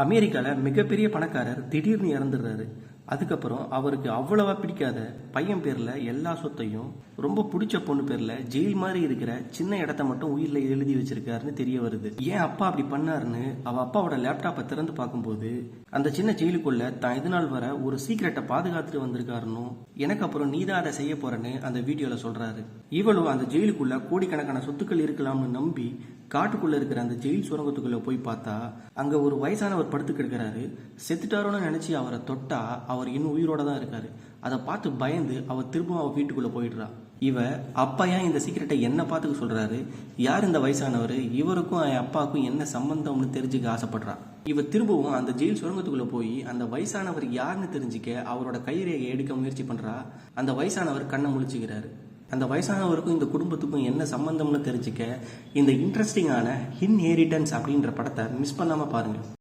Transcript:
அமெரிக்காவில் மிகப்பெரிய பணக்காரர் திடீர்னு இறந்துடுறாரு. அதுக்கப்புறம் அவருக்கு அவ்வளவா பிடிக்காத பையன் பேர்ல எல்லா சொத்தையும் ரொம்ப பிடிச்ச பொண்ணு பேர்ல ஜெயில் மாதிரி இருக்கிற சின்ன இடத்த மட்டும் உயிரில் எழுதி வச்சிருக்காருன்னு தெரிய வருது. ஏன் அப்பா அப்படி பண்ணாருன்னு அவ அப்பாவோட லேப்டாப்பை திறந்து பார்க்கும்போது அந்த சின்ன ஜெயிலுக்குள்ள தான் இது நாள் வர ஒரு சீக்கிரட்டை பாதுகாத்துட்டு வந்திருக்காருன்னு, எனக்கு அப்புறம் நீதான் அதை செய்ய போறேன்னு அந்த வீடியோல சொல்றாரு. இவளும் அந்த ஜெயிலுக்குள்ள கோடிக்கணக்கான சொத்துக்கள் இருக்கலாம்னு நம்பி காட்டுக்குள்ள இருக்கிற அந்த ஜெயில் சுரங்கத்துக்குள்ள போய் பார்த்தா அங்க ஒரு வயசானவர் படுத்து கிடக்கிறாரு. செத்துட்டாரோன்னு நினைச்சு அவரை தொட்டா அவர் இன்னும் உயிரோட தான் இருக்காரு. அதை பார்த்து பயந்து அவர் திரும்பவும் அவ வீட்டுக்குள்ள போயிடுறா. இவ அப்பா ஏன் இந்த சீக்கிரட்டை என்ன பார்த்துக்க சொல்றாரு, யார் இந்த வயசானவர், இவருக்கும் என் அப்பாவுக்கும் என்ன சம்பந்தம்னு தெரிஞ்சுக்க ஆசைப்படுறா. இவ திரும்பவும் அந்த ஜெயில் சுரங்கத்துக்குள்ள போய் அந்த வயசானவர் யாருன்னு தெரிஞ்சுக்க அவரோட கைரேகையை எடுக்க முயற்சி பண்றா. அந்த வயசானவர் கண்ணை முழிச்சுக்கிறாரு. அந்த வயசானவருக்கும் இந்த குடும்பத்துக்கும் என்ன சம்பந்தம்னு தெரிஞ்சுக்க இந்த இன்ட்ரெஸ்டிங்கான இன்ஹெரிட்டன்ஸ் அப்படின்ற படத்தை மிஸ் பண்ணாம பாருங்க.